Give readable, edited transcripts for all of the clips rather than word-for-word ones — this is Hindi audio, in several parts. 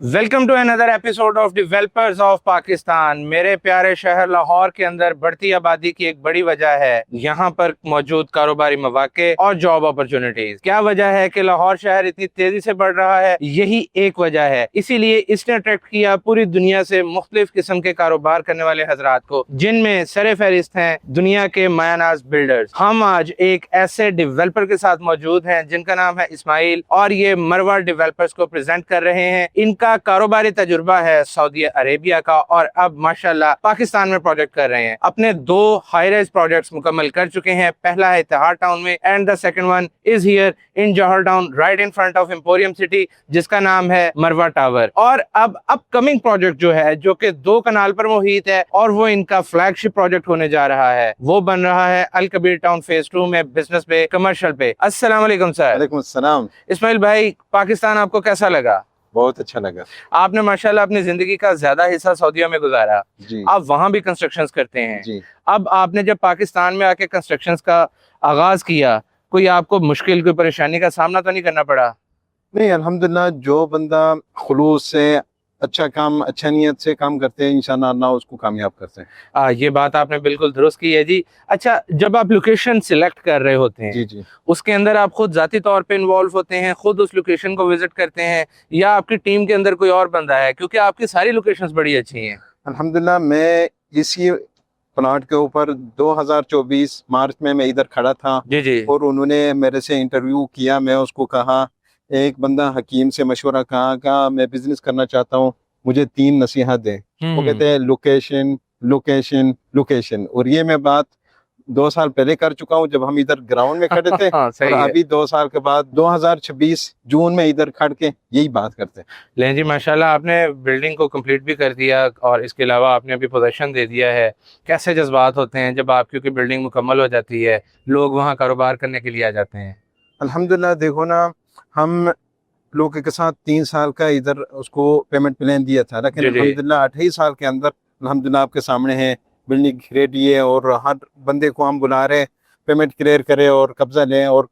Welcome to another episode of developers of Pakistan. मेरे प्यारे शहर लाहौर के अंदर बढ़ती आबादी की एक बड़ी वजह है यहाँ पर मौजूद कारोबारी मौके और जॉब अपॉर्चुनिटीज। क्या वजह है कि लाहौर शहर इतनी तेजी से बढ़ रहा है? यही एक वजह है। इसीलिए इसने अट्रैक्ट किया पूरी दुनिया से मुख्तलिफ किस्म के कारोबार करने वाले हजरात को, जिनमें सरे फहरिस्त हैं दुनिया के मायानाज बिल्डर्स। हम आज एक ऐसे डेवलपर के साथ मौजूद हैं जिनका नाम है इस्माइल, और ये मरवा डेवलपर्स को प्रेजेंट कर रहे हैं। इनका कारोबारी तजुर्बा है सऊदी अरेबिया का, और अब माशाल्लाह पाकिस्तान में प्रोजेक्ट कर रहे हैं। अपने 2 हाई राइज प्रोजेक्ट्स मुकम्मल कर चुके हैं। पहला है इत्तेहाद टाउन में and the second one is here in Johar Town right in front of Emporium City, जिसका नाम है मरवा टावर। और अब अपकमिंग प्रोजेक्ट जो है, जो कि 2 कनाल पर मुहित है, और वो इनका फ्लैगशिप प्रोजेक्ट होने जा रहा है, वो बन रहा है अल कबीर टाउन फेज 2 में, बिजनेस पे, कमर्शियल पे। अस्सलाम वालेकुम सर। वालेकुम अस्सलाम। इस्माइल भाई, पाकिस्तान आपको कैसा लगा? बहुत अच्छा लगा आपने माशाल्लाह अपनी जिंदगी का ज्यादा हिस्सा सऊदीया में गुजारा, जी। आप वहां भी कंस्ट्रक्शंस करते हैं जी। अब आपने जब पाकिस्तान में आके कंस्ट्रक्शंस का आगाज किया, कोई आपको मुश्किल, कोई परेशानी का सामना तो नहीं करना पड़ा? नहीं, अल्हम्दुलिल्लाह, जो बंदा खुलूस से अच्छा काम, अच्छा नियत से काम करते हैं, इंशाअल्लाह अल्लाह उसको कामयाब करते हैं। ये बात आपने बिल्कुल दुरुस्त की है जी। अच्छा, जब आप लोकेशन सिलेक्ट कर रहे होते हैं, जी जी, उसके अंदर आप खुद जाती तौर पे इन्वॉल्व होते हैं, खुद उस लोकेशन को विजिट करते हैं, या आपकी टीम के अंदर कोई और बंदा है? क्योंकि आपकी सारी लोकेशंस बड़ी अच्छी हैं। अल्हम्दुलिल्लाह, मैं इसी प्लाट के ऊपर 2024 मार्च में मैं इधर खड़ा था जी जी। और उन्होंने मेरे से इंटरव्यू किया। मैं उसको कहा, एक बंदा हकीम से मशवरा कहा मैं बिजनेस करना चाहता हूँ, मुझे 3 नसीहत दें। वो कहते हैं लोकेशन लोकेशन लोकेशन। और ये मैं बात 2 साल पहले कर चुका हूँ, जब हम इधर ग्राउंड में खड़े थे। सही और है। अभी 2 साल के बाद 2026 जून में इधर खड़ के यही बात करते हैं। लें जी, माशाल्लाह आपने बिल्डिंग को कंप्लीट भी कर दिया, और इसके अलावा आपने अभी पोजेशन दे दिया है। कैसे जज्बात होते हैं जब आपकी की बिल्डिंग मुकम्मल हो जाती है, लोग वहाँ कारोबार करने के लिए आ जाते हैं? अल्हम्दुलिल्लाह, देखो ना, हम लोगों के साथ 3 साल का इधर उसको पेमेंट प्लान दिया था, लेकिन जी जी। अल्हम्दुलिल्लाह 28 साल के अंदर अल्हम्दुलिल्लाह आपके सामने है, बिल्डिंग रेडी है और हर बंदे को हम बुला रहे हैं, पेमेंट क्लियर करें और कब्जा लें। और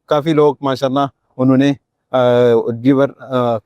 काफ़ी लोग माशाल्लाह उन्होंने डिलीवर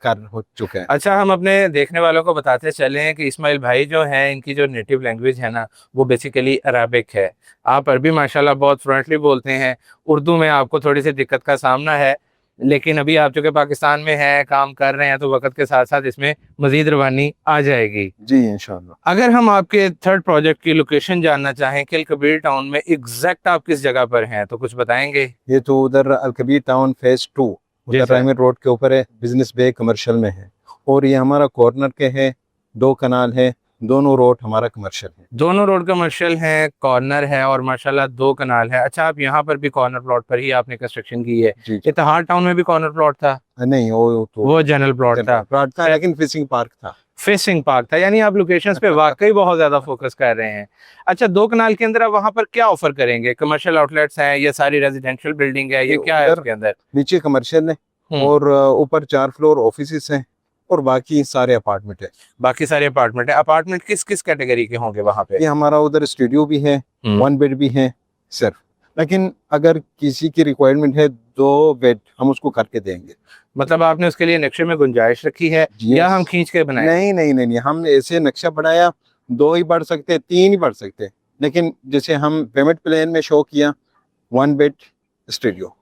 कर हो चुके हैं। अच्छा, हम अपने देखने वालों को बताते चलें कि इस्माइल भाई जो हैं, इनकी जो नेटिव लैंग्वेज है ना, वो बेसिकली अरबिक है। आप अरबी माशाल्लाह बहुत फ्लुएंटली बोलते हैं। उर्दू में आपको थोड़ी सी दिक्कत का सामना है, लेकिन अभी आप चूंकि पाकिस्तान में हैं, काम कर रहे हैं, तो वक्त के साथ साथ इसमें मजीद रवानी आ जाएगी जी इंशाल्लाह। अगर हम आपके थर्ड प्रोजेक्ट की लोकेशन जानना चाहें, किल कबीर टाउन में एग्जैक्ट आप किस जगह पर हैं, तो कुछ बताएंगे? ये तो उधर अलकबीर टाउन फेज 2 जी उधर सर। रायमंड रोड के ऊपर है, बिजनेस बे कमर्शियल में है। और ये हमारा कॉर्नर के है, 2 कनाल है, दोनों रोड हमारा कमर्शियल है। दोनों रोड कमर्शियल है, कॉर्नर है, और माशाल्लाह 2 कनाल है। अच्छा, आप यहाँ पर भी कॉर्नर प्लॉट पर ही आपने कंस्ट्रक्शन की है? जी। इत्तेहाद टाउन में भी कॉर्नर प्लॉट था? नहीं, वो जनरल प्लॉट था। प्लॉट था, लेकिन फिशिंग पार्क था। फिशिंग पार्क था, यानी आप लोकेशंस पे वाकई बहुत ज्यादा फोकस कर रहे हैं। अच्छा, 2 कनाल के अंदर आप वहाँ पर क्या ऑफर करेंगे? कमर्शियल आउटलेट्स हैं, ये सारी रेजिडेंशियल बिल्डिंग है, ये क्या है उसके अंदर? नीचे कमर्शियल है और ऊपर 4 फ्लोर ऑफिस हैं और बाकी सारे अपार्टमेंट है। बाकी सारे अपार्टमेंट है। अपार्टमेंट किस किस कैटेगरी के होंगे वहाँ पे? ये हमारा उधर स्टूडियो भी है, 1 बेड भी है सिर्फ, लेकिन अगर किसी की रिक्वायरमेंट है 2 बेड हम उसको करके देंगे। मतलब आपने उसके लिए नक्शे में गुंजाइश रखी है, या हम खींच के बनाए? नहीं नहीं नहीं नहीं, हम ऐसे नक्शा बनाया, 2 ही बढ़ सकते, 3 ही बढ़ सकते, लेकिन जैसे हम पेमेंट प्लान में शो किया 1 बेड स्टूडियो।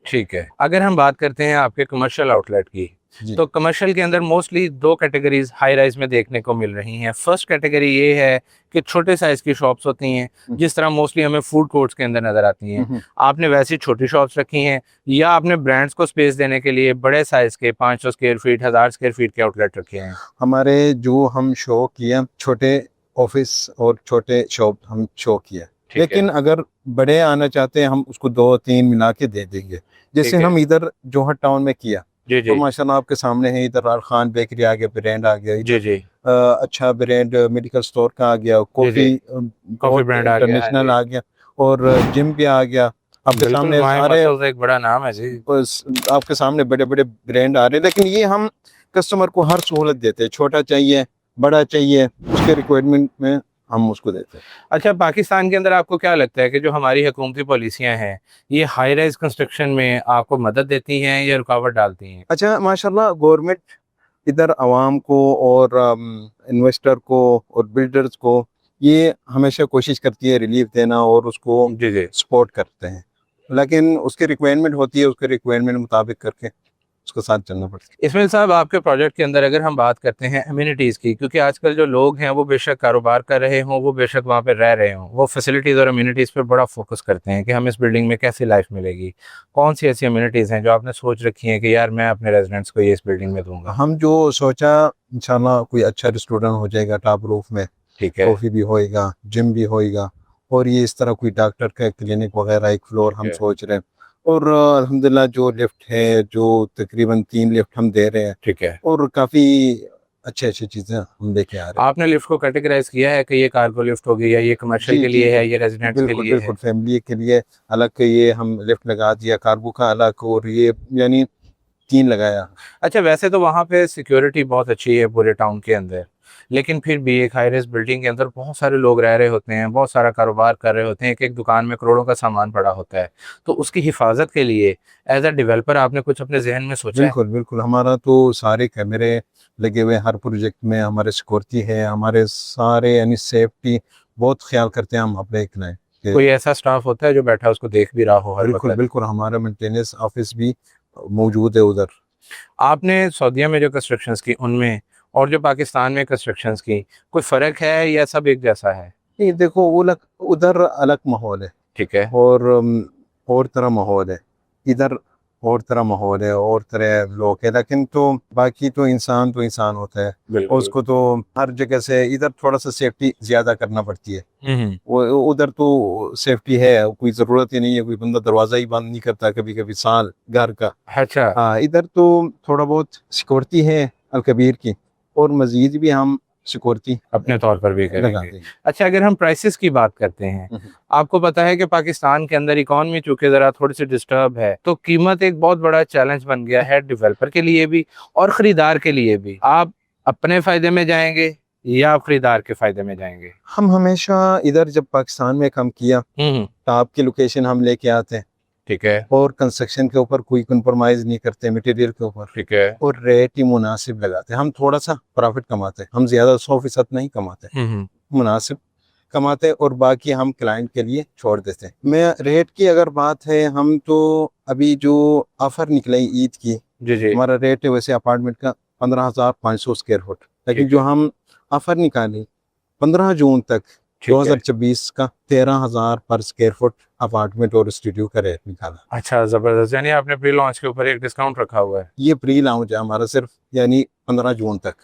ठीक है। अगर हम बात करते हैं आपके कमर्शियल आउटलेट की, तो कमर्शियल के अंदर मोस्टली 2 कैटेगरीज हाई राइज में देखने को मिल रही हैं। फर्स्ट कैटेगरी ये है कि छोटे साइज की शॉप्स होती हैं, जिस तरह मोस्टली हमें फूड कोर्ट्स के अंदर नजर आती हैं। आपने वैसी छोटी शॉप्स रखी हैं, या आपने ब्रांड्स को स्पेस देने के लिए बड़े साइज के 500 स्क्वायर फीट, 1000 स्क्वायर फीट के आउटलेट रखे हैं? हमारे जो हम शो किया, छोटे ऑफिस और छोटे शॉप हम शो किया, लेकिन अगर बड़े आना चाहते हैं हम उसको 2-3 मिला के दे देंगे। जैसे हम इधर जौहर टाउन में किया, जी जी। तो माशाल्लाह आपके सामने है, इधर अल खान बेकरी आ गया, ब्रांड आ गया। जी जी। अच्छा ब्रांड मेडिकल स्टोर का आ गया, कॉफी ब्रांड आ गया, इंटरनेशनल आ गया, और जिम भी आ गया। आपके सामने सारे एक बड़ा नाम है जी। आपके सामने बड़े बड़े ब्रांड आ रहे हैं, लेकिन ये हम कस्टमर को हर सहूलत देते हैं, छोटा चाहिए बड़ा चाहिए, उसके रिक्वायरमेंट में हम उसको देते हैं। अच्छा, पाकिस्तान के अंदर आपको क्या लगता है कि जो हमारी हुकूमती पॉलिसियां हैं, ये हाई राइज कंस्ट्रक्शन में आपको मदद देती हैं या रुकावट डालती हैं? अच्छा, माशाल्लाह गवर्नमेंट इधर आवाम को और इन्वेस्टर को और बिल्डर्स को ये हमेशा कोशिश करती है रिलीफ देना और उसको जी जी। सपोर्ट करते हैं, लेकिन उसकी रिक्वायरमेंट होती है, उसके रिक्वायरमेंट मुताबिक करके उसके साथ चलना पड़ता है। इसमाइल साहब, आपके प्रोजेक्ट के अंदर अगर हम बात करते हैं अम्यूनिटीज़ की, क्योंकि आजकल जो लोग हैं वो बेशक कारोबार कर रहे हों, वो बेशक वहाँ पे रह रहे हों, वो फैसिलिटीज़ और अम्यूनिटीज़ पे बड़ा फोकस करते हैं कि हम इस बिल्डिंग में कैसी लाइफ मिलेगी। कौन सी ऐसी अम्यूनिटीज़ हैं जो आपने सोच रखी हैं कि यार मैं अपने रेजिडेंट्स को ये इस बिल्डिंग में दूंगा? हम जो सोचा, इंशाल्लाह कोई अच्छा रेस्टोरेंट हो जाएगा टॉप रूफ में, ठीक है। कॉफ़ी भी होएगा, जिम भी होएगा, और ये इस तरह कोई डॉक्टर का क्लिनिक वगैरह एक फ्लोर हम ठीक है। सोच रहे हैं। और अल्हम्दुलिल्लाह जो लिफ्ट है, जो तकरीबन 3 लिफ्ट हम दे रहे हैं, ठीक है। और काफ़ी अच्छी अच्छी चीज़ें हम लेके आ रहे हैं। आपने लिफ्ट को कैटेगराइज किया है कि ये कार्गो लिफ्ट होगी, या ये कमर्शियल जी के जी लिए जी, है, ये रेजिडेंट्स के बिल्कुल लिए है? बिल्कुल, फैमिली के लिए अलग ये हम लिफ्ट लगा दिया, कार्गो का अलग, और ये यानी 3 लगाया। अच्छा, वैसे तो वहाँ पे सिक्योरिटी बहुत अच्छी है पूरे टाउन के अंदर, लेकिन फिर भी एक हाई राइज बिल्डिंग के अंदर बहुत सारे लोग रह रहे होते हैं, बहुत सारा कारोबार कर रहे होते हैं, एक एक दुकान में करोड़ों का सामान पड़ा होता है। तो उसकी हिफाजत के लिए एज अ डेवलपर आपने कुछ अपने जहन में सोचा है? बिल्कुल बिल्कुल, हमारा तो सारे कैमरे लगे हुए हैं हर प्रोजेक्ट में, हमारे सिक्योरिटी है, हमारे सारे यानी सेफ्टी बहुत ख्याल करते हैं हम अपने क्लाइंट के। कोई ऐसा स्टाफ होता है जो बैठा उसको देख भी रहा हो हर बिल्कुल वक्त? बिल्कुल, हमारा मेंटेनेंस ऑफिस भी मौजूद है उधर। आपने सऊदीया में जो कंस्ट्रक्शंस की उनमें और जो पाकिस्तान में कंस्ट्रक्शंस की, कोई फ़र्क है या सब एक जैसा है? नहीं देखो, वो उधर अलग माहौल है, ठीक है। और और तरह माहौल है इधर, और तरह माहौल है, और तरह लोग है, लेकिन तो बाकी तो इंसान होता है, बिल्कुल। उसको तो हर जगह से इधर थोड़ा सा सेफ्टी ज्यादा करना पड़ती है। हम्म। वो उधर तो सेफ्टी है, कोई जरूरत ही नहीं है, कोई बंदा दरवाजा ही बंद नहीं करता कभी कभी साल घर का। अच्छा। हाँ, इधर तो थोड़ा बहुत सिक्योरिटी है अलकबीर की, और मजीद भी हम सिक्योरिटी अपने तौर पर भी लगा करेंगे। देंगे। अच्छा, अगर हम प्राइसेस की बात करते हैं, आपको पता है कि पाकिस्तान के अंदर इकॉनमी चूंकि ज़रा थोड़ी सी डिस्टर्ब है, तो कीमत एक बहुत बड़ा चैलेंज बन गया है डेवलपर के लिए भी और ख़रीदार के लिए भी। आप अपने फ़ायदे में जाएंगे या आप खरीदार के फ़ायदे में जाएंगे? हम हमेशा इधर जब पाकिस्तान में काम किया, टॉप की लोकेशन हम लेके आते हैं, ठीक है। और कंस्ट्रक्शन के ऊपर कोई कंप्रोमाइज नहीं करते, मटेरियल के ऊपर, ठीक है। और रेट ही मुनासिब लगाते हैं। हम थोड़ा सा प्रॉफिट कमाते हैं, हम ज्यादा 100% नहीं कमाते, मुनासिब कमाते हैं, और बाकी हम क्लाइंट के लिए छोड़ देते हैं। मैं रेट की अगर बात है, हम तो अभी जो ऑफर निकले ईद की, जी जी। हमारा रेट है वैसे अपार्टमेंट का 15,500 स्क्वायर फुट, लेकिन ठीक जो है। हम ऑफर निकाली 15 जून तक ठीक है। 2024 का 13,000 पर स्क्वायर फुट अपार्टमेंट और स्टूडियो का रेट निकाला। अच्छा, जबरदस्त। यानी आपने प्री लॉन्च के ऊपर एक डिस्काउंट रखा हुआ है? ये प्री लॉन्च है हमारा सिर्फ, यानी 15 जून तक।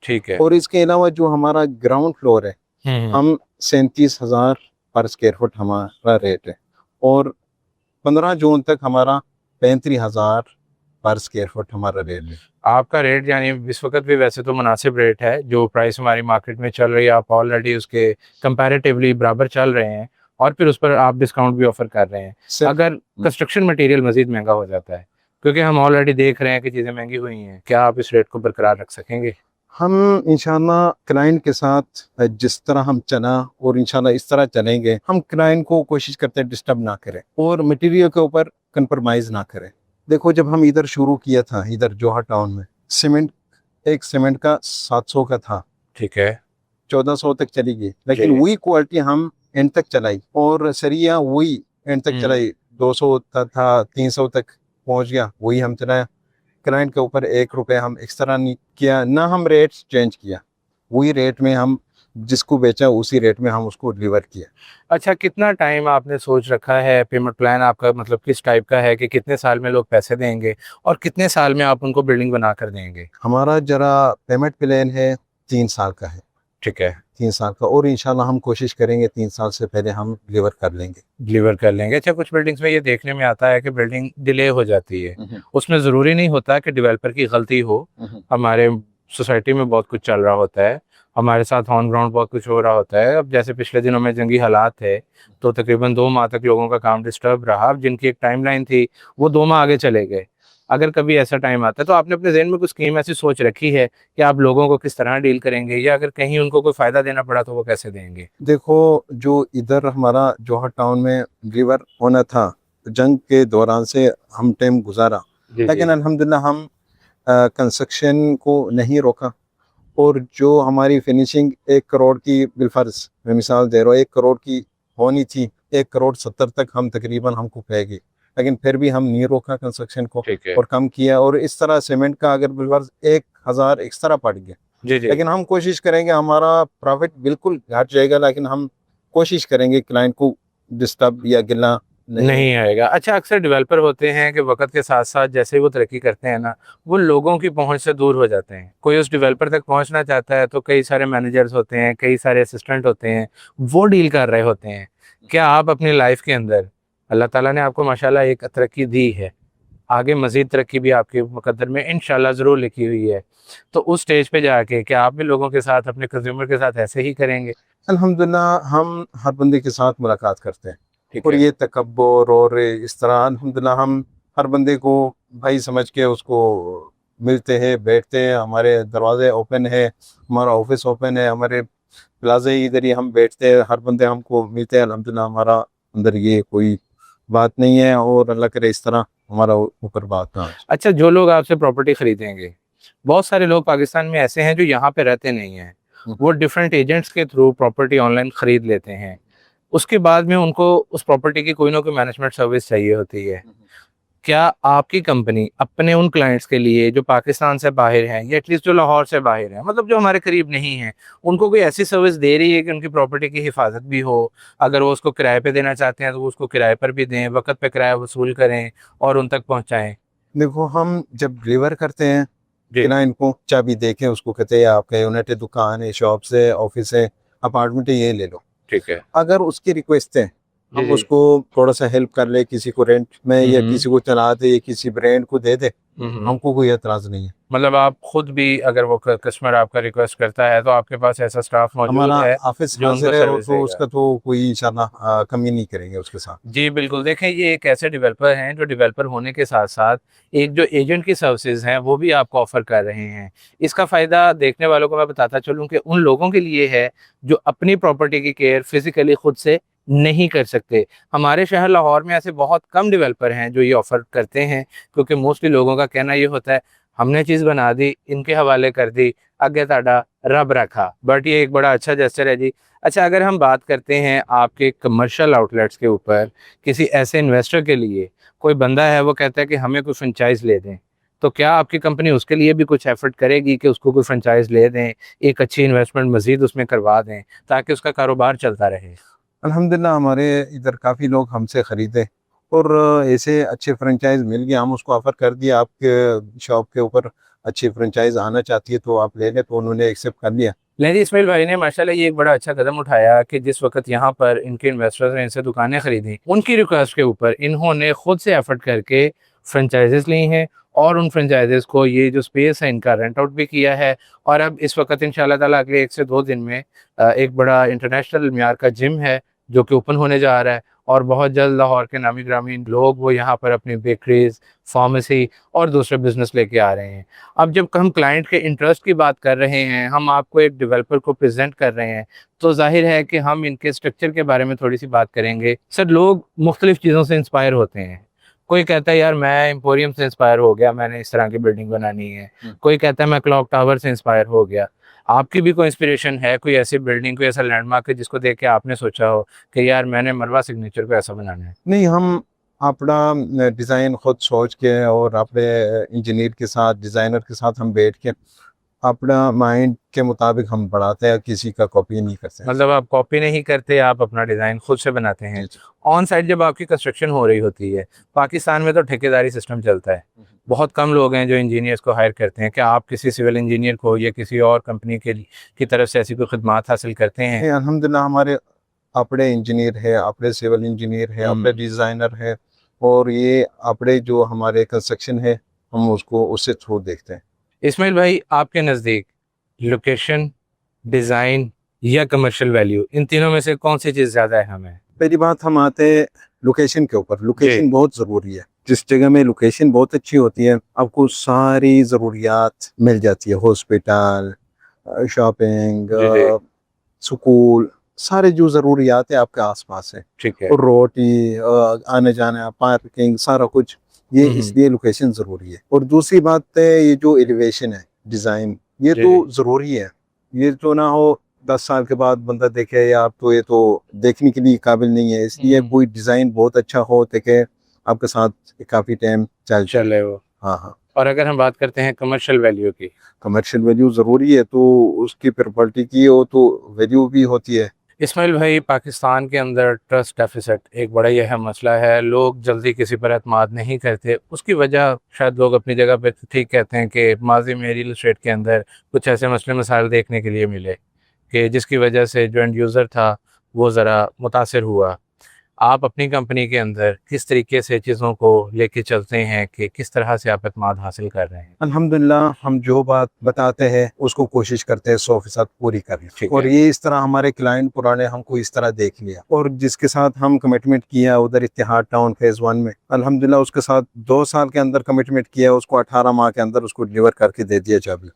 ठीक है। और इसके अलावा जो हमारा ग्राउंड फ्लोर है, हम 37,000 पर स्क्वायर फुट हमारा रेट है, और 15 जून तक हमारा 35,000 पर स्क्वायर फुट हमारा रेट है। आपका रेट यानी इस वक्त भी वैसे तो मुनासिब रेट है, जो प्राइस हमारी मार्केट में चल रही है आप ऑलरेडी उसके कंपैरेटिवली बराबर चल रहे हैं, और फिर उस पर आप डिस्काउंट भी ऑफर कर रहे हैं। अगर कंस्ट्रक्शन मटेरियल मजीद महंगा हो जाता है, क्योंकि हम ऑलरेडी देख रहे हैं कि चीज़ें महंगी हुई हैं, क्या आप इस रेट को बरकरार रख सकेंगे? हम इंशाल्लाह क्लाइंट के साथ जिस तरह हम चला, और इंशाल्लाह इस तरह चलेंगे, हम क्लाइंट को कोशिश करते हैं डिस्टर्ब ना करें, और मटेरियल के ऊपर कंप्रोमाइज ना करें। देखो, जब हम इधर शुरू किया था, इधर जोहर टाउन में, एक सीमेंट का 700 का था, ठीक है। 1400 तक चली गई, लेकिन वही क्वालिटी हम एंड तक चलाई, और सरिया वही एंड तक चलाई, 200 था 300 तक पहुंच गया, वही हम चलाया। क्लाइंट के ऊपर 1 रुपए हम एक्स्ट्रा नहीं किया, ना हम रेट चेंज किया, वही रेट में हम जिसको बेचा उसी रेट में हम उसको डिलीवर किया। अच्छा, कितना टाइम आपने सोच रखा है? पेमेंट प्लान आपका मतलब किस टाइप का है कि कितने साल में लोग पैसे देंगे और कितने साल में आप उनको बिल्डिंग बना कर देंगे? हमारा जरा पेमेंट प्लान है 3 साल का है। ठीक है। 3 साल का, और इंशाल्लाह हम कोशिश करेंगे 3 साल से पहले हम डिलीवर कर लेंगे। डिलीवर कर लेंगे। अच्छा, कुछ बिल्डिंग्स में ये देखने में आता है कि बिल्डिंग डिले हो जाती है, उसमें ज़रूरी नहीं होता कि डेवलपर की गलती हो। हमारे सोसाइटी में बहुत कुछ चल रहा होता है, हमारे साथ ऑन ग्राउंड बहुत कुछ हो रहा होता है। अब जैसे पिछले दिनों में जंगी हालात थे, तो तकरीबन 2 माह तक लोगों का काम डिस्टर्ब रहा। अब जिनकी एक टाइमलाइन थी, वो 2 माह आगे चले गए। अगर कभी ऐसा टाइम आता है, तो आपने अपने ज़हन में कुछ स्कीम ऐसी सोच रखी है कि आप लोगों को किस तरह डील करेंगे, या अगर कहीं उनको कोई फ़ायदा देना पड़ा तो वो कैसे देंगे? देखो, जो इधर हमारा जोहर टाउन में डिलीवर होना था, जंग के दौरान से हम टाइम गुजारा, लेकिन अल्हम्दुलिल्लाह हम कंस्ट्रक्शन को नहीं रोका, और जो हमारी फिनिशिंग 1 करोड़ की बिलफर्ज मैं मिसाल दे रहा हूँ, 1 करोड़ की होनी थी, 1 करोड़ 70 तक हम तकरीबन हमको कहेगी, लेकिन फिर भी हम नहीं रोका कंस्ट्रक्शन को ठीक है। और कम किया। और इस तरह सीमेंट का अगर बिलफर्ज 1,000 एक्स्ट्रा पड़ गया, जी जी। लेकिन हम कोशिश करेंगे, हमारा प्रॉफिट बिल्कुल घट जाएगा, लेकिन हम कोशिश करेंगे क्लाइंट को डिस्टर्ब या गिला नहीं आएगा। अच्छा, अक्सर डेवलपर होते हैं कि वक्त के साथ साथ जैसे ही वो तरक्की करते हैं ना, वो लोगों की पहुंच से दूर हो जाते हैं। कोई उस डेवलपर तक पहुंचना चाहता है तो कई सारे मैनेजर्स होते हैं, कई सारे असिस्टेंट होते हैं, वो डील कर रहे होते हैं। क्या आप अपनी लाइफ के अंदर, अल्लाह ताला ने आपको माशाल्लाह एक तरक्की दी है, आगे मजीद तरक्की भी आपके मुकद्दर में इंशाल्लाह ज़रूर लिखी हुई है, तो उस स्टेज पे जाके क्या आप भी लोगों के साथ, अपने कंज्यूमर के साथ ऐसे ही करेंगे? अल्हम्दुलिल्लाह हम हर बंदे के साथ मुलाकात करते हैं, ठीक और है। ये तकब्बुर और इस तरह अल्हम्दुलिल्लाह हम हर बंदे को भाई समझ के उसको मिलते हैं, बैठते हैं, हमारे दरवाजे ओपन है, हमारा ऑफिस ओपन है, हमारे प्लाजे इधर ही हम बैठते हैं, हर बंदे हमको मिलते हैं। अल्हम्दुलिल्लाह हमारा अंदर ये कोई बात नहीं है, और अल्लाह करे इस तरह हमारा ऊपर बात ना आ जाए। अच्छा, जो लोग आपसे प्रॉपर्टी खरीदेंगे, बहुत सारे लोग पाकिस्तान में ऐसे हैं जो यहाँ पे रहते नहीं हैं, वो डिफरेंट एजेंट्स के थ्रू प्रॉपर्टी ऑनलाइन खरीद लेते हैं। उसके बाद में उनको उस प्रॉपर्टी की कोई ना कोई मैनेजमेंट सर्विस चाहिए होती है। क्या आपकी कंपनी अपने उन क्लाइंट्स के लिए जो पाकिस्तान से बाहर हैं, या एटलीस्ट जो लाहौर से बाहर हैं, मतलब जो हमारे करीब नहीं हैं, उनको कोई ऐसी सर्विस दे रही है कि उनकी प्रॉपर्टी की हिफाजत भी हो? अगर वो उसको किराए पे देना चाहते हैं तो वो उसको किराए पर भी दें, वक्त पे किराया वसूल करें और उन तक पहुँचाएँ? देखो, हम जब डिलीवर करते हैं जी। क्लाइंट को, चाबी देके उसको कहते हैं आपका यूनिट है, दुकान है, शॉप है, ऑफिस है, अपार्टमेंट है, ये ले लो। ठीक है। अगर उसकी रिक्वेस्ट है, जी हम जी। उसको थोड़ा सा हेल्प कर ले, किसी को रेंट में या हम्म किसी को चला दे या किसी ब्रांड को दे दे, हम्म। हमको कोई एतराज नहीं है। मतलब आप खुद भी, अगर वो कस्टमर आपका रिक्वेस्ट करता है तो आपके पास ऐसा स्टाफ हमारा मौजूद है ऑफिस जो उनको हाजिर है, और सर्विस तो देगा? उसका तो कोई इंशाल्लाह कमी नहीं करेंगे उसके साथ। जी बिल्कुल। देखें, ये एक ऐसे डेवलपर हैं जो डेवलपर होने के साथ साथ एक जो एजेंट की सर्विसेज हैं वो भी आपको ऑफर कर रहे हैं। इसका फ़ायदा देखने वालों को मैं बताता चलूं कि उन लोगों के लिए है जो अपनी प्रॉपर्टी की केयर फिजिकली खुद से नहीं कर सकते। हमारे शहर लाहौर में ऐसे बहुत कम डेवलपर हैं जो ये ऑफर करते हैं, क्योंकि मोस्टली लोगों का कहना ये होता है हमने चीज़ बना दी, इनके हवाले कर दी, अगे ताड़ा रब रखा। बट ये एक बड़ा अच्छा जेस्चर है जी। अच्छा, अगर हम बात करते हैं आपके कमर्शियल आउटलेट्स के ऊपर, किसी ऐसे इन्वेस्टर के लिए, कोई बंदा है वो कहता है कि हमें कोई फ्रेंचाइज ले दें, तो क्या आपकी कंपनी उसके लिए भी कुछ एफर्ट करेगी कि उसको कोई फ्रेंचाइज ले दें, एक अच्छी इन्वेस्टमेंट मजीद उसमें करवा दें ताकि उसका कारोबार चलता रहे? अल्हम्दुलिल्लाह हमारे इधर काफ़ी लोग हमसे ख़रीदे, और ऐसे अच्छे फ्रेंचाइज मिल गए, हम उसको ऑफ़र कर दिया आपके शॉप के ऊपर अच्छी फ्रेंचाइज आना चाहती है तो आप ले लें, तो उन्होंने एक्सेप्ट कर लिया। लेकिन इस्माइल भाई ने माशाल्लाह ये एक बड़ा अच्छा कदम उठाया कि जिस वक्त यहाँ पर इनके इन्वेस्टर्स ने इनसे दुकानें खरीदी, उनकी रिक्वेस्ट के ऊपर इन्होंने खुद से एफर्ट करके फ्रेंचाइजेस ली हैं, और उन फ्रेंचाइजेस को ये जो स्पेस है इनका रेंट आउट भी किया है। और अब इस वक्त इंशाल्लाह ताला अगले 1 से 2 दिन में एक बड़ा इंटरनेशनल म्यार का जिम है जो कि ओपन होने जा रहा है, और बहुत जल्द लाहौर के नामी ग्रामीण लोग वो यहाँ पर अपनी बेकरीज, फार्मेसी और दूसरे बिजनेस लेके आ रहे हैं। अब जब हम क्लाइंट के इंटरेस्ट की बात कर रहे हैं, हम आपको एक डेवलपर को प्रेजेंट कर रहे हैं, तो जाहिर है कि हम इनके स्ट्रक्चर के बारे में थोड़ी सी बात करेंगे। सर, लोग मुख्तलिफ चीज़ों से इंस्पायर होते हैं। कोई कहता है यार मैं एम्पोरियम से इंस्पायर हो गया, मैंने इस तरह की बिल्डिंग बनानी है। कोई कहता है मैं क्लॉक टावर से इंस्पायर हो गया। आपकी भी कोई इंस्पिरेशन है, कोई ऐसी बिल्डिंग, कोई ऐसा लैंडमार्क है जिसको देख के आपने सोचा हो कि यार मैंने मरवा सिग्नेचर को ऐसा बनाना है? नहीं, हम अपना डिज़ाइन खुद सोच के और अपने इंजीनियर के साथ, डिज़ाइनर के साथ हम बैठ के अपना माइंड के मुताबिक हम बढ़ाते हैं, किसी का कॉपी नहीं करते हैं। मतलब आप कॉपी नहीं करते, आप अपना डिज़ाइन खुद से बनाते हैं। जी जी। ऑन साइट जब आपकी कंस्ट्रक्शन हो रही होती है, पाकिस्तान में तो ठेकेदारी सिस्टम चलता है, बहुत कम लोग हैं जो इंजीनियर्स को हायर करते हैं। क्या आप किसी सिविल इंजीनियर को या किसी और कंपनी की तरफ से ऐसी कोई खिदमात हासिल करते हैं? नहीं, अल्हम्दुलिल्लाह हमारे अपने इंजीनियर है, अपने सिविल इंजीनियर है, अपने हम्म। डिज़ाइनर है, और ये अपने जो हमारे कंस्ट्रक्शन है हम उसको उससे थ्रू देखते हैं। इस्माइल भाई, आपके नज़दीक लोकेशन, डिज़ाइन या कमर्शियल वैल्यू, इन तीनों में से कौन सी चीज़ ज़्यादा अहम है? पहली बात हम आते हैं लोकेशन के ऊपर। जी। लोकेशन बहुत ज़रूरी है। जिस जगह में लोकेशन बहुत अच्छी होती है, आपको सारी ज़रूरियात मिल जाती है, हॉस्पिटल, शॉपिंग, जी जी। स्कूल, सारे जो ज़रूरियात है आपके आसपास है, ठीक है। और रोटी, आने जाने, पार्किंग, सारा कुछ ये इसलिए लोकेशन जरूरी है। और दूसरी बात है ये जो एलिवेशन है, डिजाइन, ये जी, तो जरूरी है। ये तो ना हो 10 साल के बाद बंदा देखे यार तो ये तो देखने के लिए काबिल नहीं है, इसलिए कोई डिजाइन बहुत अच्छा हो देखे आपके साथ काफी टाइम चले वो। हाँ हाँ। और अगर हम बात करते हैं कमर्शियल वैल्यू की, कमर्शियल वैल्यू जरूरी है, तो उसकी प्रॉपर्टी की हो तो वैल्यू भी होती है। इस्माइल भाई, पाकिस्तान के अंदर ट्रस्ट डेफिसिट एक बड़ा ही अहम मसला है। लोग जल्दी किसी पर एतमाद नहीं करते। उसकी वजह शायद लोग अपनी जगह पे ठीक कहते हैं कि माजी में रियल एस्टेट के अंदर कुछ ऐसे मसले मसाइल देखने के लिए मिले कि जिसकी वजह से जो एंड यूज़र था वो ज़रा मुतासिर हुआ। आप अपनी कंपनी के अंदर किस तरीके से चीज़ों को लेके चलते हैं कि किस तरह से आप एतमाद हासिल कर रहे हैं? अल्हम्दुलिल्लाह, हम जो बात बताते हैं उसको कोशिश करते हैं 100% पूरी करनी। ठीक और है। ये इस तरह हमारे क्लाइंट पुराने हमको इस तरह देख लिया, और जिसके साथ हम कमिटमेंट किया उधर इत्तेहाद टाउन फेज 1 में, अल्हम्दुलिल्लाह उसके साथ 2 साल के अंदर कमिटमेंट किया, उसको 18 माह के अंदर उसको डिलीवर करके दे दिया चाबी।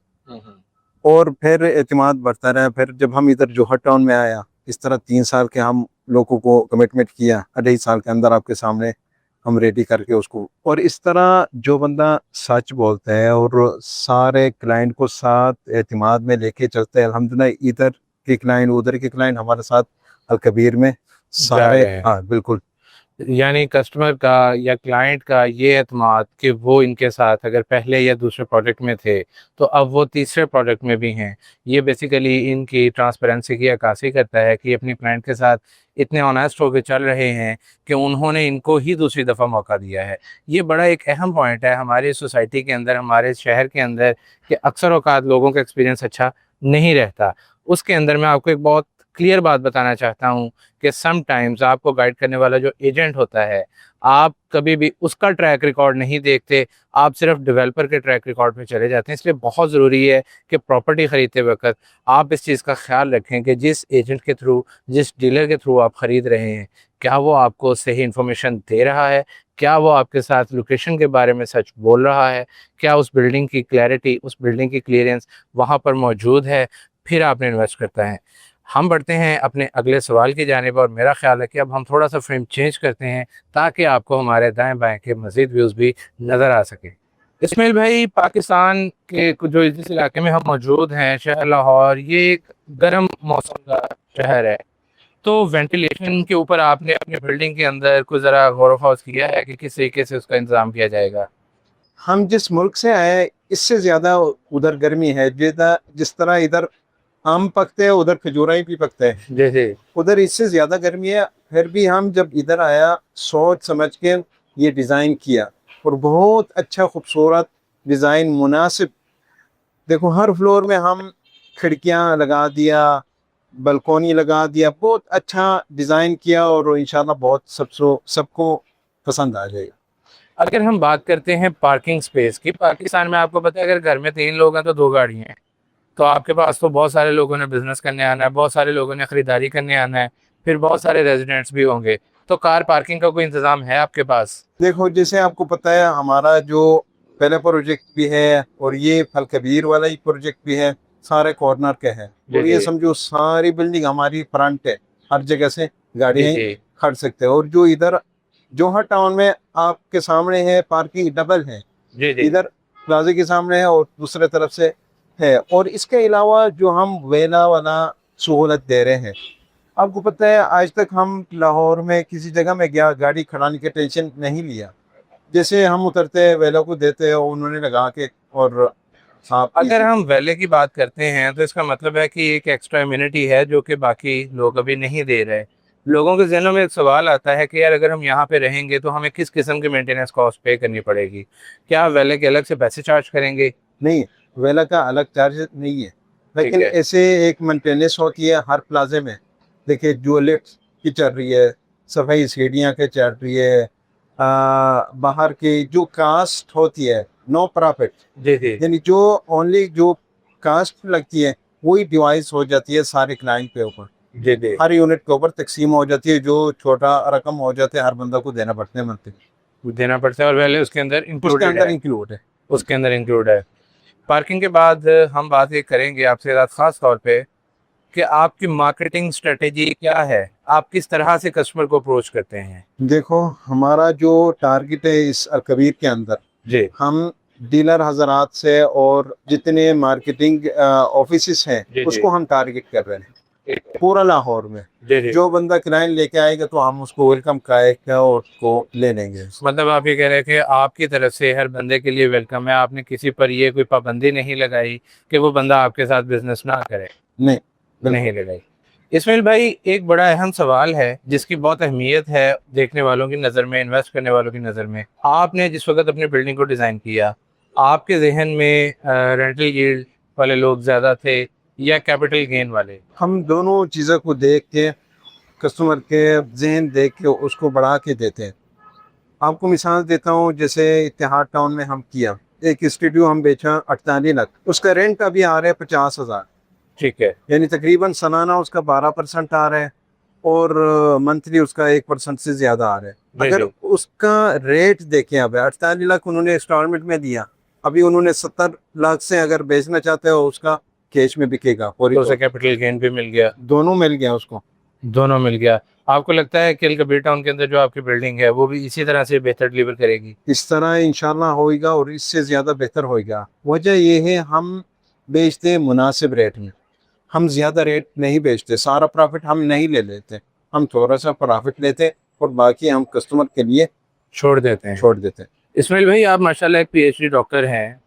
और फिर एतमाद बढ़ता रहा। फिर जब हम इधर जोहर टाउन में आया, इस तरह 3 साल के हम लोगों को कमिटमेंट किया, 2.5 साल के अंदर आपके सामने हम रेडी करके उसको। और इस तरह जो बंदा सच बोलता है और सारे क्लाइंट को साथ एतमाद में लेके चलता है, अल्हम्दुलिल्लाह इधर के क्लाइंट उधर के क्लाइंट हमारे साथ अलकबीर में जा सारे, रहे हैं। हाँ बिल्कुल। यानी कस्टमर का या क्लाइंट का ये एतमाद कि वो इनके साथ अगर पहले या दूसरे प्रोजेक्ट में थे तो अब वो तीसरे प्रोजेक्ट में भी हैं, ये बेसिकली इनकी ट्रांसपेरेंसी की अक्कासी करता है कि अपने क्लाइंट के साथ इतने ऑनेस्ट होकर चल रहे हैं कि उन्होंने इनको ही दूसरी दफ़ा मौका दिया है। ये बड़ा एक अहम पॉइंट है हमारी सोसाइटी के अंदर, हमारे शहर के अंदर, कि अक्सर औक़ात लोगों का एक्सपीरियंस अच्छा नहीं रहता। उसके अंदर मैं आपको एक बहुत क्लियर बात बताना चाहता हूँ कि समटाइम्स आपको गाइड करने वाला जो एजेंट होता है, आप कभी भी उसका ट्रैक रिकॉर्ड नहीं देखते, आप सिर्फ डेवलपर के ट्रैक रिकॉर्ड पे चले जाते हैं। इसलिए बहुत ज़रूरी है कि प्रॉपर्टी ख़रीदते वक्त आप इस चीज़ का ख्याल रखें कि जिस एजेंट के थ्रू, जिस डीलर के थ्रू आप ख़रीद रहे हैं, क्या वो आपको सही इन्फॉर्मेशन दे रहा है, क्या वो आपके साथ लोकेशन के बारे में सच बोल रहा है, क्या उस बिल्डिंग की क्लैरिटी, उस बिल्डिंग की क्लियरेंस वहाँ पर मौजूद है, फिर आपने इन्वेस्ट करता है। हम बढ़ते हैं अपने अगले सवाल की जानिब, और मेरा ख्याल है कि अब हम थोड़ा सा फ्रेम चेंज करते हैं ताकि आपको हमारे दाएं बाएं के मज़ीद व्यूज़ भी नज़र आ सके। इस्माइल भाई, पाकिस्तान के जो जिस इलाके में हम मौजूद हैं, शहर लाहौर, ये एक गर्म मौसम का शहर है। तो वेंटिलेशन के ऊपर आपने अपनी बिल्डिंग के अंदर कुछ ज़रा गौर फौज किया है कि किस तरीके से उसका इंतज़ाम किया जाएगा? हम जिस मुल्क से आए इससे ज्यादा उधर गर्मी है। जिस तरह इधर आम पकते हैं उधर खजूरा भी पकते हैं, जैसे उधर इससे ज्यादा गर्मी है। फिर भी हम जब इधर आया सोच समझ के ये डिजाइन किया, और बहुत अच्छा खूबसूरत डिजाइन मुनासिब। देखो हर फ्लोर में हम खिड़कियां लगा दिया, बलकोनी लगा दिया, बहुत अच्छा डिजाइन किया, और इंशाल्लाह बहुत सबको पसंद आ जाएगा। अगर हम बात करते हैं पार्किंग स्पेस की, पाकिस्तान में आपको पता है अगर घर में 3 लोग हैं तो 2 गाड़ियाँ हैं। तो आपके पास तो बहुत सारे लोगों ने बिजनेस करने आना है, बहुत सारे लोगों ने खरीदारी करने आना है, फिर बहुत सारे रेजिडेंट्स भी होंगे। तो कार पार्किंग का कोई इंतजाम है आपके पास? देखो जैसे आपको पता है हमारा जो पहला प्रोजेक्ट भी है और ये फल कबीर वाला ही प्रोजेक्ट भी है, सारे कॉर्नर के हैं। जी और ये जी समझो सारी बिल्डिंग हमारी फ्रंट है, हर जगह से जी गाड़ियां जी खड़ सकते हैं। और जो इधर जोहर टाउन में आपके सामने है पार्किंग डबल है, जी जी इधर प्लाजे के सामने है और दूसरे तरफ से है। और इसके अलावा जो हम वेला वाला सहूलत दे रहे हैं, आपको पता है आज तक हम लाहौर में किसी जगह में गया गाड़ी खड़ाने की टेंशन नहीं लिया। जैसे हम उतरते हैं वेला को देते हैं, उन्होंने लगा के, और आप अगर हम वैले की बात करते हैं तो इसका मतलब है कि एक एक्स्ट्रा इम्यूनिटी है जो कि बाकी लोग अभी नहीं दे रहे। लोगों के जहनों में एक सवाल आता है कि यार अगर हम यहाँ पे रहेंगे तो हमें किस किस्म की मेंटेनेंस कॉस्ट पे करनी पड़ेगी? क्या आप वैले के अलग से पैसे चार्ज करेंगे? नहीं, वेला का अलग चार्ज नहीं है, ठीक लेकिन है। ऐसे एक मेंटेनेंस होती है हर प्लाजे में। देखिए जो लिफ्ट की चल रही है, सफाई सीढ़ियाँ के चल रही है, बाहर की जो कास्ट होती है नो प्रॉफिट, जी जी यानी जो ओनली जो कास्ट लगती है वही डिवाइस हो जाती है सारे क्लाइंट के ऊपर, जी जी हर यूनिट के ऊपर तकसीम हो जाती है। जो छोटा रकम हो जाते हैं हर बंदा को देना पड़ते हैं मंथली, देना पड़ता है और वैले उसके अंदर उसके इंक्लूडेड अंदर है। इंक्लूड है। उसके अंदर इंक्लूड है। पार्किंग के बाद हम बात ये करेंगे आपसे ज़्यादा ख़ास तौर पे कि आपकी मार्केटिंग स्ट्रेटेजी क्या है, आप किस तरह से कस्टमर को अप्रोच करते हैं? देखो, हमारा जो टारगेट है इस अलकबीर के अंदर, जी हम डीलर हजरात से और जितने मार्केटिंग ऑफिस हैं जी जी उसको हम टारगेट कर रहे हैं ठीक है। पूरा लाहौर में। जी जी। जो बंदा क्लाइंट लेके आएगा तो हम उसको वेलकम करेंगे और उसको ले लेंगे। मतलब आप ये कह रहे हैं कि आपकी तरफ से हर बंदे के लिए वेलकम है, आपने किसी पर ये कोई पाबंदी नहीं लगाई कि वो बंदा आपके साथ बिजनेस ना करे? नहीं, बिल्कुल नहीं लगाई। इस्माइल भाई, एक बड़ा अहम सवाल है जिसकी बहुत अहमियत है देखने वालों की नज़र में, इन्वेस्ट करने वालों की नज़र में। आपने जिस वक्त अपनी बिल्डिंग को डिज़ाइन किया, आपके जहन में रेंटल यील्ड वाले लोग ज़्यादा थे या कैपिटल गेन वाले? हम दोनों चीज़ों को देख के, कस्टमर के जहन देख के उसको बढ़ा के देते हैं। आपको मिसाल देता हूँ, जैसे इत्तेहाद टाउन में हम किया, एक स्टूडियो हम बेचा 48 लाख, उसका रेंट अभी आ रहा है 50,000, ठीक है। यानी तकरीबन सालाना उसका 12% आ रहा है और मंथली उसका 1% से ज़्यादा आ रहा है। जी अगर जी। उसका रेट देखें, अब 48 लाख उन्होंने इंस्टॉलमेंट में दिया, अभी उन्होंने 70 लाख से अगर बेचना चाहते हो उसका कैश में बिकेगा, फौरी तो उसे तौर पे। कैपिटल गेन भी मिल गया, दोनों मिल गया उसको। दोनों मिल गया। आपको लगता है कि अलकबीर टाउन के अंदर जो आपकी बिल्डिंग है वो भी इसी तरह से बेहतर डिलीवर करेगी? इस तरह इंशाल्लाह होएगा और इससे ज़्यादा बेहतर होएगा। वजह यह है, हम बेचते हैं मुनासिब रेट में, हम ज़्यादा रेट नहीं बेचते, सारा प्रॉफिट हम नहीं ले लेते, हम थोड़ा सा प्रॉफिट लेते और बाकी हम कस्टमर के लिए छोड़ देते हैं। छोड़ देते हैं। इस्माइल भाई, आप माशाल्लाह एक पीएचडी डॉक्टर हैं,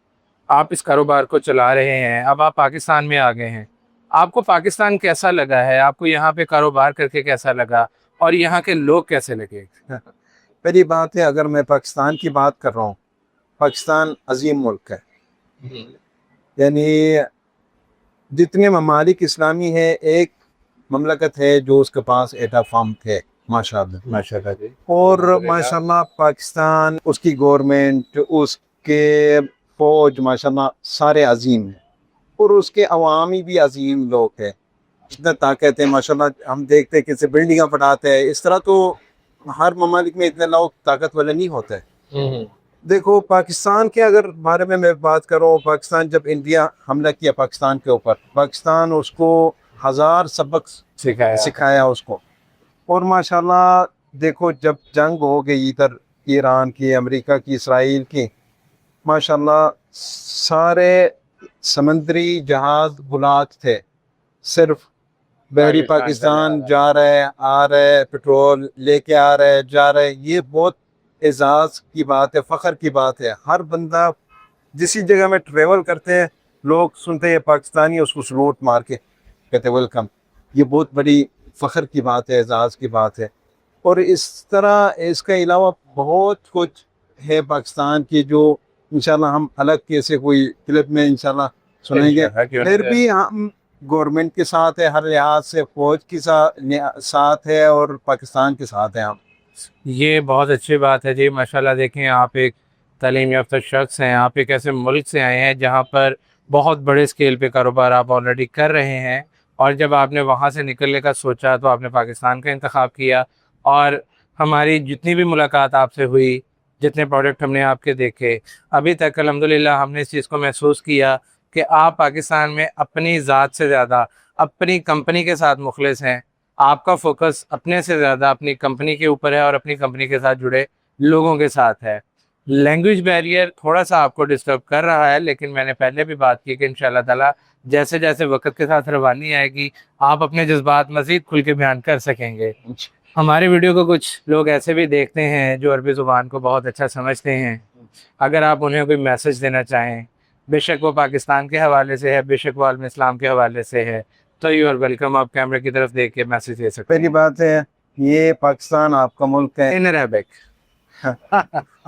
आप इस कारोबार को चला रहे हैं, अब आप पाकिस्तान में आ गए हैं। आपको पाकिस्तान कैसा लगा है? आपको यहाँ पे कारोबार करके कैसा लगा और यहाँ के लोग कैसे लगे? पहली बात है, अगर मैं पाकिस्तान की बात कर रहा हूँ, पाकिस्तान अजीम मुल्क है। यानी जितने ममालिक इस्लामी है, एक ममलकत है जो उसके पास एटा फार्म थे, माशाअल्लाह। माशाल्लाह जी। और माशाल्लाह पाकिस्तान, उसकी गवर्नमेंट, उसके फौज, माशाल्लाह सारे अजीम हैं और उसके अवामी भी अजीम लोग हैं। इतना ताकत है माशाल्लाह, हम देखते हैं कैसे बिल्डिंग बनाते हैं। इस तरह तो हर ममालिक में इतने लोग ताकत वाले नहीं होते। देखो, पाकिस्तान के अगर बारे में मैं बात करूँ, पाकिस्तान जब इंडिया हमला किया पाकिस्तान के ऊपर, पाकिस्तान उसको 1000 सबक सिखाया उसको। और माशाल्लाह देखो, जब जंग हो गई इधर ईरान की, अमेरिका की, इसराइल की, माशाल्लाह सारे समंदरी जहाज गुलाक थे, सिर्फ बहरी पाकिस्तान जा रहे, आ रहे, पेट्रोल लेके आ रहे, जा रहे। ये बहुत एजाज की बात है, फ़ख्र की बात है। हर बंदा जिस जगह में ट्रेवल करते हैं, लोग सुनते हैं पाकिस्तानी, उसको सलूट मार के कहते वेलकम। ये बहुत बड़ी फ़ख्र की बात है, एजाज की बात है। और इस तरह इसके अलावा बहुत कुछ है पाकिस्तान की, जो इंशाल्लाह हम अलग कैसे कोई क्लिप में इंशाल्लाह सुनेंगे। फिर भी हम गवर्नमेंट के साथ है, हर लिहाज से फौज के साथ है और पाकिस्तान के साथ है हम। ये बहुत अच्छी बात है जी, माशाल्लाह। देखें, आप एक तालीम याफ्ता शख्स हैं, आप एक ऐसे मुल्क से आए हैं जहाँ पर बहुत बड़े स्केल पे कारोबार आप ऑलरेडी कर रहे हैं, और जब आपने वहाँ से निकलने का सोचा तो आपने पाकिस्तान का इंतखाब किया। और हमारी जितनी भी मुलाकात आपसे हुई, जितने प्रोडक्ट हमने आपके देखे अभी तक, अल्हम्दुलिल्लाह हमने इस चीज़ को महसूस किया कि आप पाकिस्तान में अपनी ज़ात से ज़्यादा अपनी कंपनी के साथ मुखलिस हैं। आपका फोकस अपने से ज़्यादा अपनी कंपनी के ऊपर है और अपनी कंपनी के साथ जुड़े लोगों के साथ है। लैंग्वेज बैरियर थोड़ा सा आपको डिस्टर्ब कर रहा है, लेकिन मैंने पहले भी बात की कि इंशाल्लाह ताला जैसे जैसे वक्त के साथ रवानी आएगी, आप अपने जज्बात मज़ीद खुल के बयान कर सकेंगे। हमारे वीडियो को कुछ लोग ऐसे भी देखते हैं जो अरबी ज़ुबान को बहुत अच्छा समझते हैं। अगर आप उन्हें कोई मैसेज देना चाहें, बेशक वो पाकिस्तान के हवाले से है, बेशक वो आलम इस्लाम के हवाले से है, तो यू आर वेलकम। आप कैमरे की तरफ देख के मैसेज दे सकते पहली बात है, ये पाकिस्तान आपका मुल्क है। हैं इन अरबिक।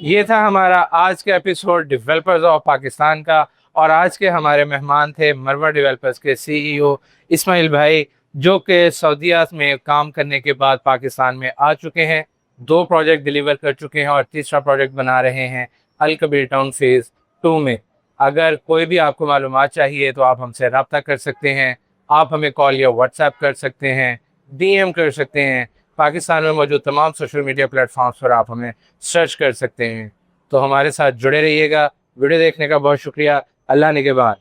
ये था हमारा आज का एपिसोड डेवलपर्स ऑफ पाकिस्तान का, और आज के हमारे मेहमान थे मरवा डेवलपर्स के सीईओ इस्माइल भाई, जो कि सऊदीया में काम करने के बाद पाकिस्तान में आ चुके हैं, 2 प्रोजेक्ट डिलीवर कर चुके हैं और तीसरा प्रोजेक्ट बना रहे हैं अल कबीर टाउन फेज़ 2 में। अगर कोई भी आपको मालूमात चाहिए तो आप हमसे रब्ता कर सकते हैं, आप हमें कॉल या व्हाट्सएप कर सकते हैं, DM कर सकते हैं। पाकिस्तान में मौजूद तमाम सोशल मीडिया प्लेटफॉर्म्स पर आप हमें सर्च कर सकते हैं। तो हमारे साथ जुड़े रहिएगा। वीडियो देखने का बहुत शुक्रिया। अल्लाह निगहबान।